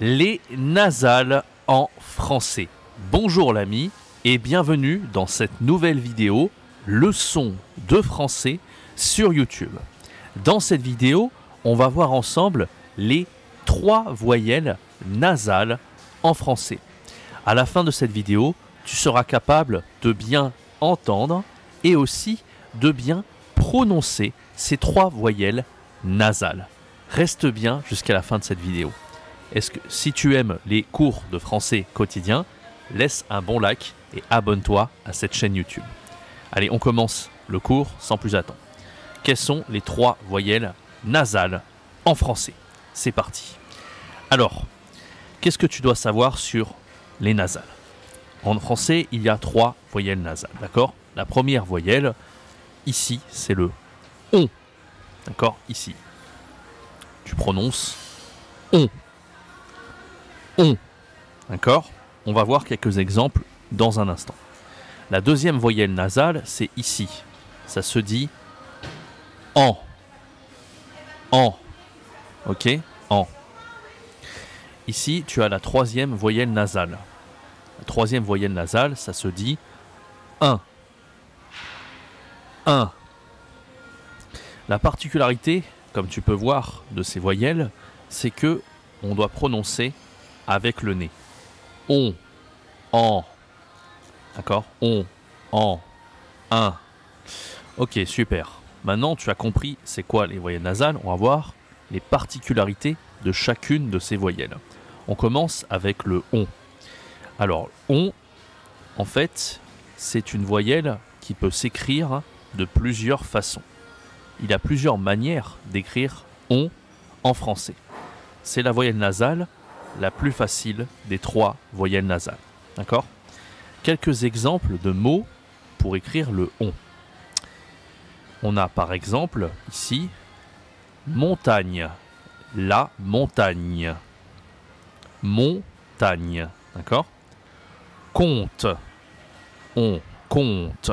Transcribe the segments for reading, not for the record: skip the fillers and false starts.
Les nasales en français. Bonjour l'ami et bienvenue dans cette nouvelle vidéo leçon de français sur YouTube. Dans cette vidéo, on va voir ensemble les 3 voyelles nasales en français. À la fin de cette vidéo, tu seras capable de bien entendre et aussi de bien prononcer ces 3 voyelles nasales. Reste bien jusqu'à la fin de cette vidéo. Si tu aimes les cours de français quotidien, laisse un bon like et abonne-toi à cette chaîne YouTube. Allez, on commence le cours sans plus attendre. Quelles sont les 3 voyelles nasales en français? C'est parti. Alors, qu'est-ce que tu dois savoir sur les nasales? En français, il y a 3 voyelles nasales, d'accord? La première voyelle, ici, c'est le on. D'accord? Ici. Tu prononces on. On. D'accord? On va voir quelques exemples dans un instant. La deuxième voyelle nasale, c'est ici. Ça se dit en. En. Ok? En. Ici, tu as la troisième voyelle nasale. La troisième voyelle nasale, ça se dit un. Un. La particularité, comme tu peux voir, de ces voyelles, c'est que on doit prononcer avec le nez. On, en. D'accord? On, en, un. Ok, super. Maintenant, tu as compris c'est quoi les voyelles nasales. On va voir les particularités de chacune de ces voyelles. On commence avec le on. Alors, on, en fait, c'est une voyelle qui peut s'écrire de plusieurs façons. Il y a plusieurs manières d'écrire on en français. C'est la voyelle nasale la plus facile des 3 voyelles nasales. D'accord? Quelques exemples de mots pour écrire le on. On a par exemple ici montagne, la montagne, montagne, d'accord? Compte, on compte,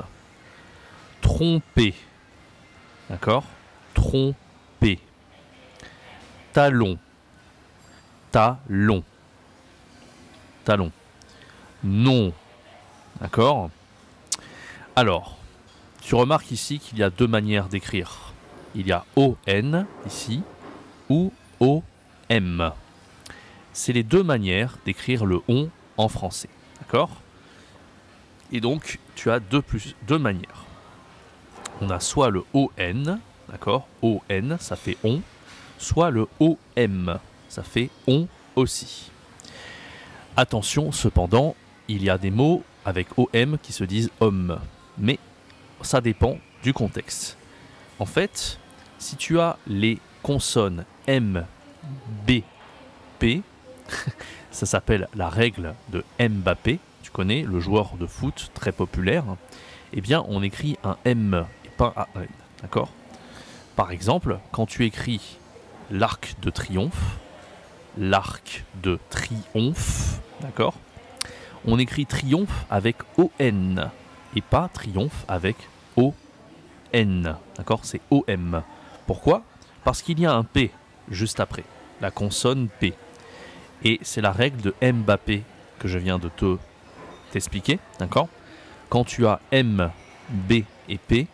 tromper, d'accord? Tromper, talon, talon, talon, non, d'accord? Alors, tu remarques ici qu'il y a 2 manières d'écrire. Il y a ON ici ou OM. C'est les 2 manières d'écrire le on en français, d'accord? Et donc, tu as deux manières. On a soit le ON, d'accord? ON, ça fait on, soit le OM, ça fait on aussi. Attention, cependant, il y a des mots avec OM qui se disent homme, mais ça dépend du contexte. En fait, si tu as les consonnes M, B, P, ça s'appelle la règle de Mbappé, tu connais, le joueur de foot très populaire, eh bien on écrit un M et pas un N, d'accord? Par exemple, quand tu écris l'arc de triomphe, d'accord? On écrit triomphe avec ON et pas triomphe avec ON, d'accord? C'est OM. Pourquoi? Parce qu'il y a un P juste après, la consonne P. Et c'est la règle de Mbappé que je viens de t'expliquer, d'accord? Quand tu as M, B et P,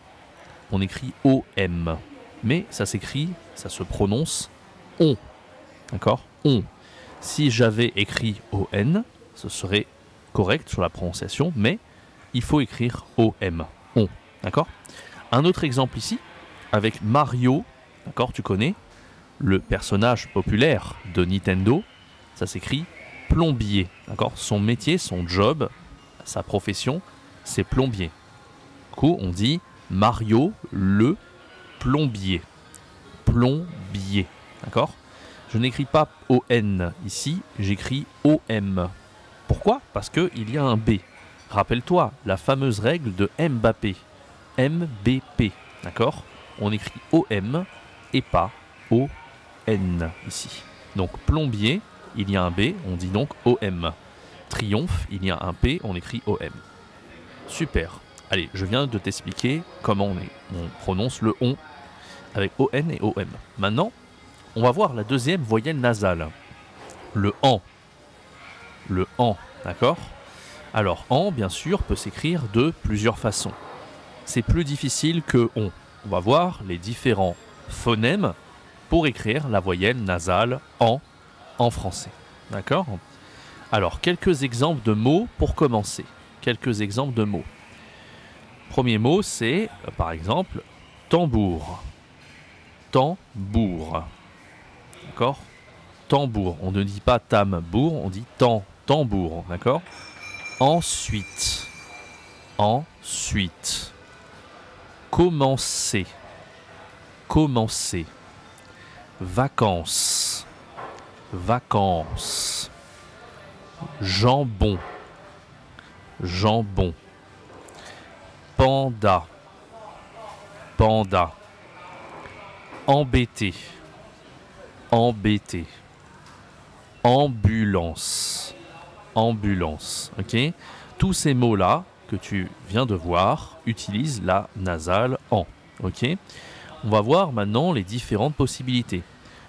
on écrit OM. Mais ça s'écrit, ça se prononce on, d'accord? On. Si j'avais écrit ON, ce serait correct sur la prononciation, mais il faut écrire OM, on, d'accord? Un autre exemple ici, avec Mario, d'accord, tu connais, le personnage populaire de Nintendo, ça s'écrit plombier, d'accord? Son métier, son job, sa profession, c'est plombier. Du coup, on dit Mario le plombier. Plombier, d'accord? Je n'écris pas ON ici, j'écris OM. Pourquoi? Parce qu'il y a un B. Rappelle-toi la fameuse règle de Mbappé. MBP, d'accord? On écrit OM et pas ON ici. Donc plombier, il y a un B, on dit donc OM. Triomphe, il y a un P, on écrit OM. Super. Allez, je viens de t'expliquer comment on prononce le ON avec ON et OM. Maintenant, on va voir la deuxième voyelle nasale. Le an. Le an, d'accord? Alors, an, bien sûr, peut s'écrire de plusieurs façons. C'est plus difficile que on. On va voir les différents phonèmes pour écrire la voyelle nasale en français. D'accord? Alors, quelques exemples de mots pour commencer. Quelques exemples de mots. Premier mot, c'est, par exemple, tambour. Tambour. D'accord? Tambour. On ne dit pas tambour, on dit tambour. D'accord? Ensuite. Ensuite. Commencer. Commencer. Vacances. Vacances. Jambon. Jambon. Panda. Panda. Embêté. Embêté. Ambulance. Ambulance. Ok? Tous ces mots-là que tu viens de voir utilisent la nasale en. Ok? On va voir maintenant les différentes possibilités.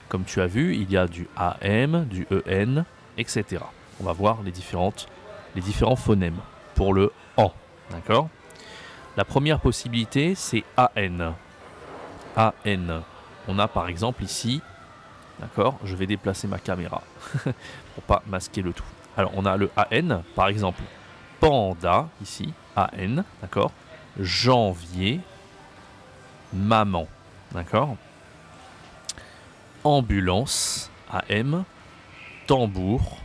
Comme tu as vu, il y a du AM, du EN, etc. On va voir les différents phonèmes pour le en. D'accord? La première possibilité, c'est AN. AN. On a par exemple ici, d'accord? Je vais déplacer ma caméra pour pas masquer le tout. Alors, on a le AN, par exemple, panda, ici, AN, d'accord? Janvier, maman, d'accord? Ambulance, AM, tambour,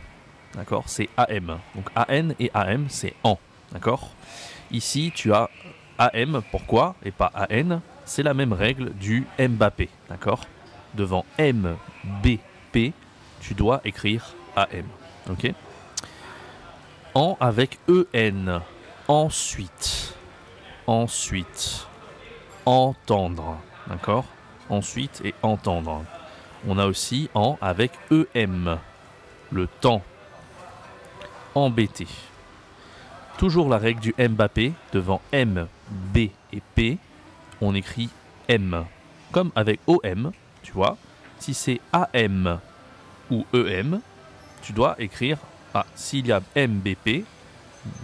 d'accord? C'est AM. Donc AN et AM, c'est en, d'accord? Ici, tu as AM, pourquoi? Et pas AN, c'est la même règle du Mbappé, d'accord? Devant MBP, tu dois écrire AM, ok? En avec EN, ensuite, ensuite, entendre, d'accord? Ensuite et entendre. On a aussi en avec EM, le temps, embêté. Toujours la règle du Mbappé, devant M, B et P, on écrit M. Comme avec OM, tu vois, si c'est AM ou EM, tu dois écrire A. S'il y a MBP,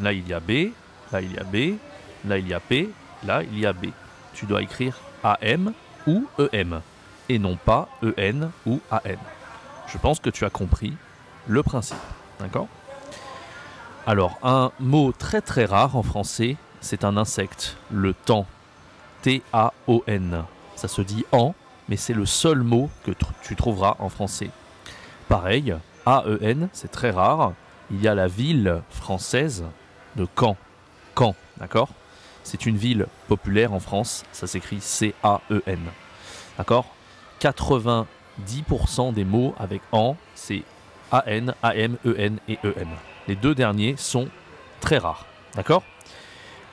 là il y a B, là il y a B, là il y a P, là il y a B. Tu dois écrire AM ou EM, et non pas EN ou AN. Je pense que tu as compris le principe, d'accord? Alors, un mot très très rare en français, c'est un insecte, le taon. T-A-O-N. Ça se dit en, mais c'est le seul mot que tu trouveras en français. Pareil, A-E-N, c'est très rare. Il y a la ville française de Caen. Caen, d'accord? C'est une ville populaire en France, ça s'écrit C-A-E-N. D'accord? 90% des mots avec en, c'est A-N, A-M, E-N et E-M. Les deux derniers sont très rares. D'accord?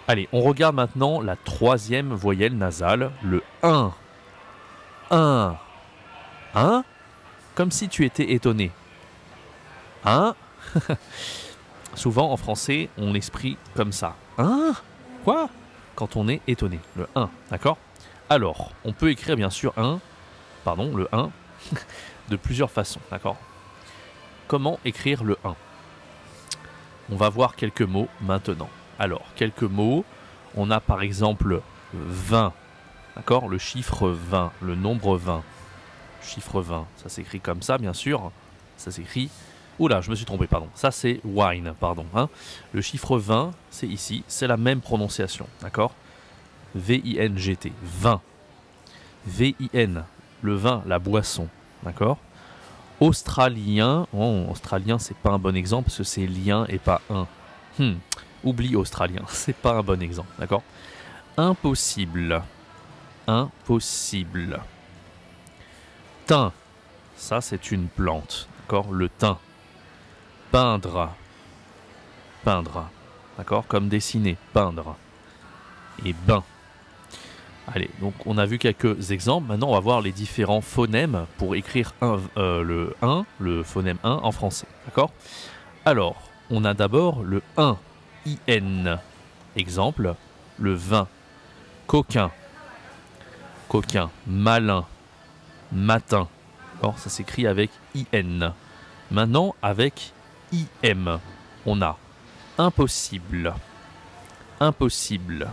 Allez, on regarde maintenant la troisième voyelle nasale, le 1. 1. 1. Comme si tu étais étonné. 1. Souvent en français, on l'exprime comme ça. 1. Quoi? Quand on est étonné. Le 1. D'accord? Alors, on peut écrire bien sûr le 1 de plusieurs façons. D'accord? Comment écrire le 1? On va voir quelques mots maintenant. Alors, quelques mots. On a par exemple 20. D'accord? Le chiffre 20, le nombre 20. Chiffre 20, ça s'écrit comme ça, bien sûr. Ça s'écrit... Oula, je me suis trompé, pardon. Ça, c'est wine, pardon. Hein. Le chiffre 20, c'est ici. C'est la même prononciation, d'accord? V-I-N-G-T, 20. V-I-N, le vin, la boisson, d'accord? Australien, australien, c'est pas un bon exemple parce que c'est lien et pas un. Oublie australien, c'est pas un bon exemple, d'accord? Impossible. Impossible. Thym, ça c'est une plante, d'accord? Le thym. Peindre. Peindre, d'accord? Comme dessiner, peindre. Et bain. Allez, donc on a vu quelques exemples. Maintenant, on va voir les différents phonèmes pour écrire le 1, le phonème 1 en français, d'accord? Alors, on a d'abord le 1, I-N. Exemple, le 20. Coquin. Coquin. Malin. Matin. Alors, ça s'écrit avec I-N. Maintenant, avec IM, on a impossible, impossible,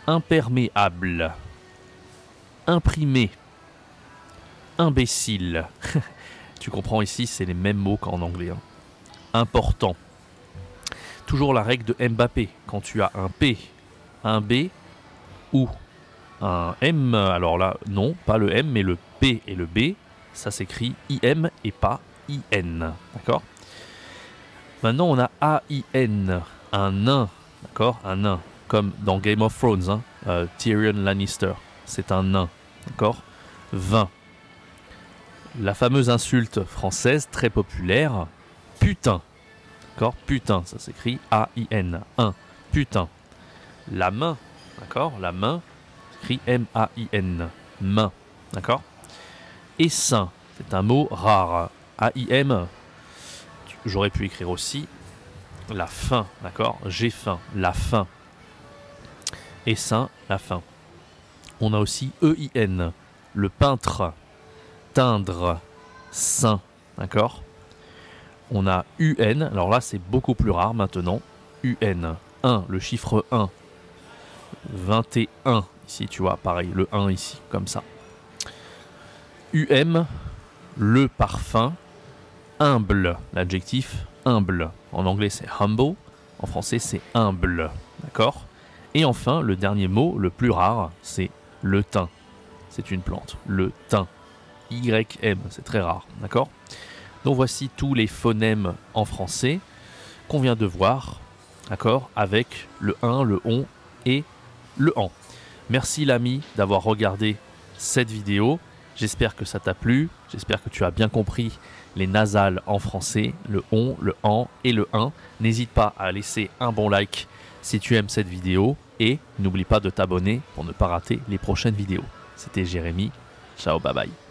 imperméable, imprimé, imbécile. Tu comprends ici, c'est les mêmes mots qu'en anglais. Hein. Important. Toujours la règle de Mbappé. Quand tu as un P, un B ou un M, alors là, non, pas le M, mais le P et le B, ça s'écrit IM et pas IN. D'accord? Maintenant, on a AIN, un nain. D'accord? Un nain. Comme dans Game of Thrones, hein, Tyrion Lannister. C'est un nain. D'accord? 20. La fameuse insulte française très populaire, putain. D'accord? Putain, ça s'écrit A-I-N. 1. Putain. La main. D'accord? La main s'écrit M-A-I-N. Main. D'accord? Essaim. C'est un mot rare. A-I-M. J'aurais pu écrire aussi la faim. D'accord? J'ai faim. La faim. Essaim, la faim. On a aussi E-I-N. Le peintre. Teindre, saint, d'accord? On a UN, alors là c'est beaucoup plus rare maintenant. UN, 1, le chiffre 1. 21, ici tu vois, pareil, le 1 ici, comme ça. UM, le parfum. Humble, l'adjectif humble. En anglais c'est humble, en français c'est humble, d'accord? Et enfin, le dernier mot, le plus rare, c'est le thym. C'est une plante, le thym. YM, c'est très rare, d'accord? Donc voici tous les phonèmes en français qu'on vient de voir, d'accord? Avec le 1, le on et le en. Merci l'ami d'avoir regardé cette vidéo. J'espère que ça t'a plu, j'espère que tu as bien compris les nasales en français, le on, le en et le 1. N'hésite pas à laisser un bon like si tu aimes cette vidéo et n'oublie pas de t'abonner pour ne pas rater les prochaines vidéos. C'était Jérémy, ciao, bye bye.